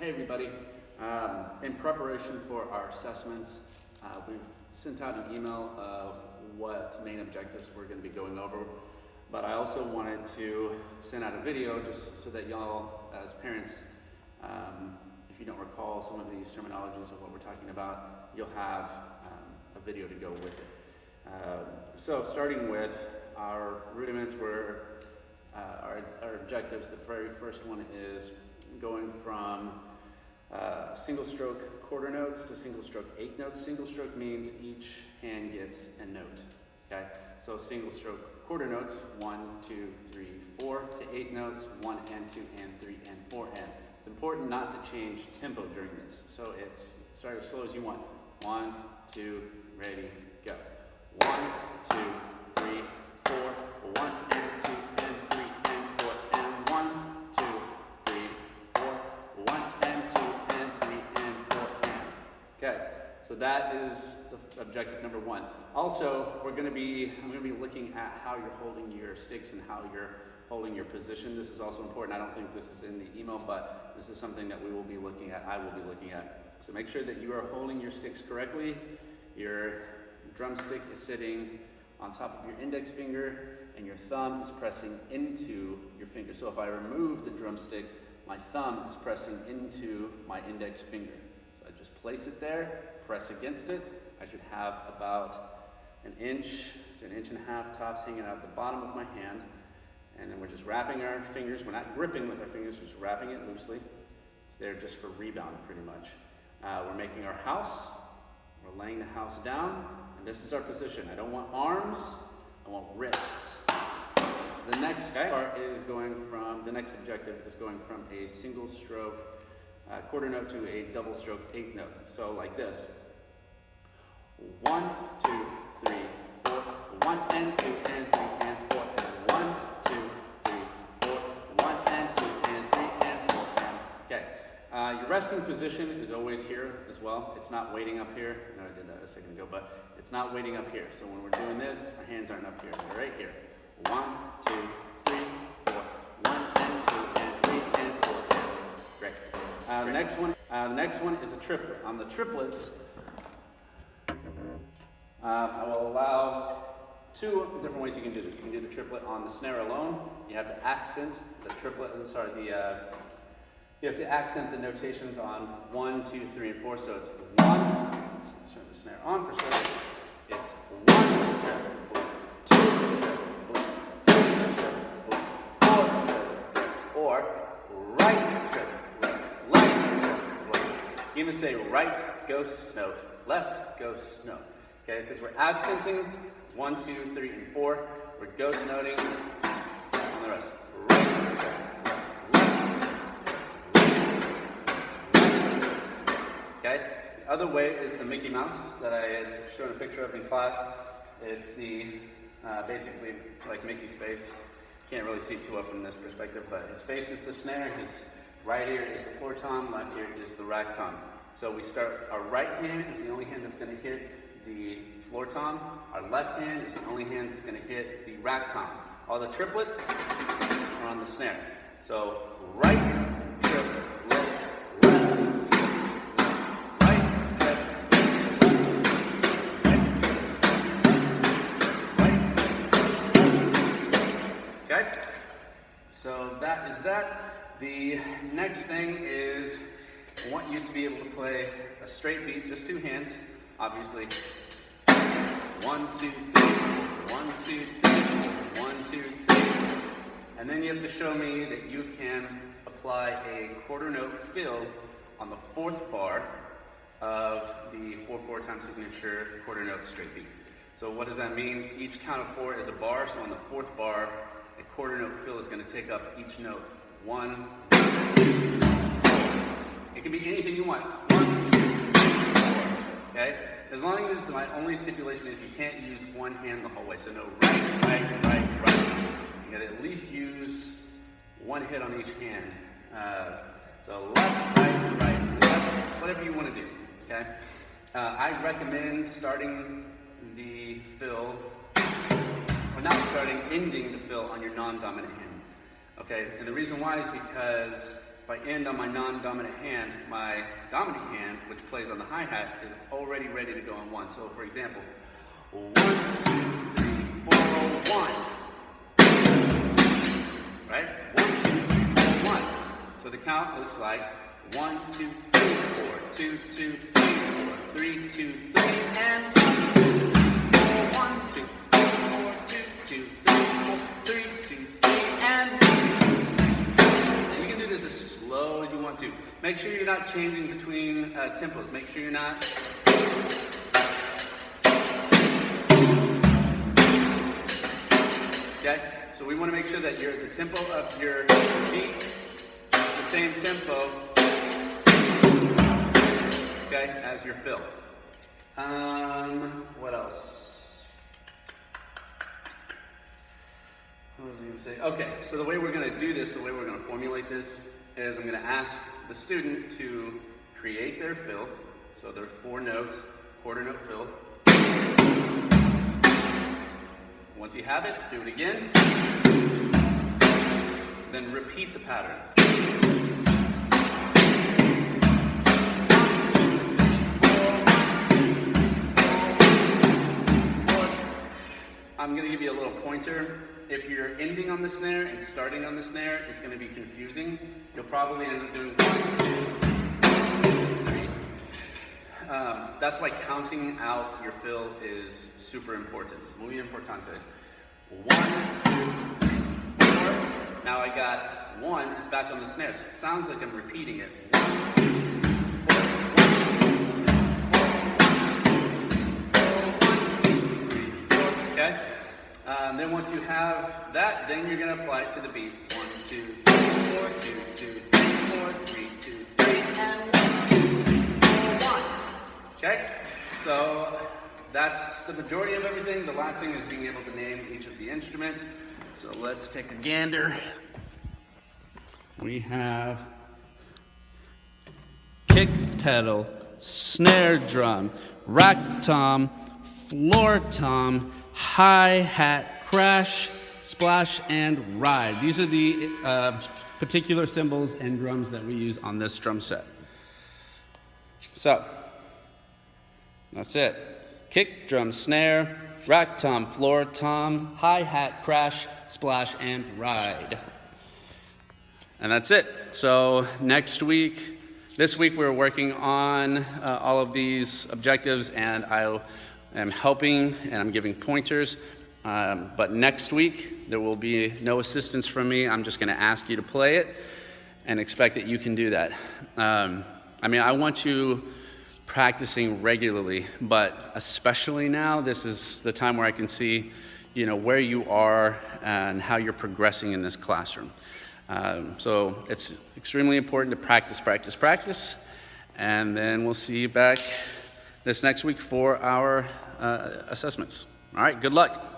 Hey everybody, in preparation for our assessments, we've sent out an email of what main objectives we're going to be going over, but I also wanted to send out a video just so that y'all as parents, if you don't recall some of these terminologies of what we're talking about, you'll have a video to go with it. So starting with our rudiments, our objectives, the very first one is going from single stroke quarter notes to single stroke 8 notes. Single stroke means each hand gets a note, okay? So single stroke quarter notes, 1, 2, 3, 4 to 8 notes, 1 and 2 and 3 and 4 and. It's important not to change tempo during this. So it's start as slow as you want. 1, 2, ready, go. 1, 2, 3, 4, 1 and 2 and 3 and 4 and 1, 2, 3, 4, 1 and 2 and 3 and 4 and. Okay, so that is the objective number one. Also, I'm going to be looking at how you're holding your sticks and how you're holding your position. This is also important. I don't think this is in the email, but this is something that we will be looking at, I will be looking at. So make sure that you are holding your sticks correctly. Your drumstick is sitting on top of your index finger and your thumb is pressing into your finger. So if I remove the drumstick, my thumb is pressing into my index finger. So I just place it there, press against it. I should have about an inch to 1.5 inches tops hanging out the bottom of my hand. And then we're just wrapping our fingers. We're not gripping with our fingers, we're just wrapping it loosely. It's there just for rebound pretty much. We're making our house. We're laying the house down. And this is our position. I don't want arms, I want wrists. The next part is the next objective is going from a single stroke quarter note to a double stroke 8 note. So like this. 1, 2, 3, 4, 1 and 2 and 3 and 4 and 1, 2, 3, 4, 1 and 2 and 3 and 4 and. Okay. Your resting position is always here as well. It's not waiting up here. I know I did that a second ago, but it's not waiting up here. So when we're doing this, our hands aren't up here. They're right here. 1, 2, 3, 4, 1 and 2 and 3 and 4 and. Great. The next one is a triplet. On the triplets, I will allow 2 different ways you can do this. You can do the triplet on the snare alone. You have to accent the triplet. You have to accent the notations on 1, 2, 3, and 4. So it's 1. Let's turn the snare on for starters. It's 1 treble, 2 treble, 3 treble, 4 treble, or right treble, left treble. You even say right ghost note, left ghost note. Okay, because we're accenting 1, 2, 3, and 4. We're ghost noting on the rest. Right treble. Okay. The other way is the Mickey Mouse that I had shown a picture of in class. It's the, basically, it's like Mickey's face. Can't really see too well from this perspective, but his face is the snare, his right ear is the floor tom, left ear is the rack tom. So we start, our right hand is the only hand that's going to hit the floor tom. Our left hand is the only hand that's going to hit the rack tom. All the triplets are on the snare. So right, triplet, left, so that is that. The next thing is I want you to be able to play a straight beat, just 2 hands, obviously. 1, 2, 3, 1, 2, 3, 1, 2, 3. And then you have to show me that you can apply a quarter note fill on the 4th bar of the 4/4 time signature quarter note straight beat. So what does that mean? Each count of 4 is a bar, so on the 4th bar, a quarter note fill is going to take up each note. 1, 2, 3, 4. It can be anything you want. 1, 2, 3, 4. Okay? As long as my only stipulation is you can't use one hand the whole way. So no right, right, right, right. You got to at least use one hit on each hand. So left, right, right, left, whatever you want to do. Okay? I recommend starting the fill, or not starting, ending the fill on your non-dominant hand. Okay, and the reason why is because if I end on my non-dominant hand, my dominant hand, which plays on the hi-hat, is already ready to go on 1. So for example, 1, 2, 3, 4, 1. Right? 1, 2, 3, 4, 1. So the count looks like 1, 2, 3, 4, 2, 2, 3, 4, 3, 2, 3, and 1, 2, 4, 1, 2, 4, 2, 2, 3, 4, 3, 2, 3, and 1. And you can do this as slow as you want to. Make sure you're not changing between tempos. Make sure you're not. Okay? So we want to make sure that the tempo of your beat is the same tempo, okay, as your fill. What else? What was I going to say? Okay, so the way we're going to do this, the way we're going to formulate this, is I'm going to ask the student to create their fill, so their 4-note, quarter note fill. Once you have it, do it again. Then repeat the pattern. I'm going to give you a little pointer. If you're ending on the snare and starting on the snare, it's going to be confusing. You'll probably end up doing 1, 2, 3. That's why counting out your fill is super important. Muy importante. 1, 2, 3, 4. Now I got 1 is back on the snare, so it sounds like I'm repeating it. 1, 2, 4, 1, 2, 3, 4. Okay? Then once you have that, then you're going to apply it to the beat. 1, 2, 3, 4, 2, 2, 3, 4, 3, 2, 3, and 1, 2, 3, 4, 1. Okay? So that's the majority of everything. The last thing is being able to name each of the instruments. So let's take a gander. We have kick pedal, snare drum, rack tom, floor tom, hi-hat, crash, splash, and ride. These are the particular cymbals and drums that we use on this drum set. So, that's it. Kick, drum, snare, rack tom, floor tom, hi-hat, crash, splash, and ride. And that's it. So this week we're working on all of these objectives, and I am helping and I'm giving pointers. But next week there will be no assistance from me. I'm just going to ask you to play it and expect that you can do that. I want you practicing regularly, but especially now, this is the time where I can see, where you are and how you're progressing in this classroom. So it's extremely important to practice, and then we'll see you back this next week for our assessments. All right, good luck.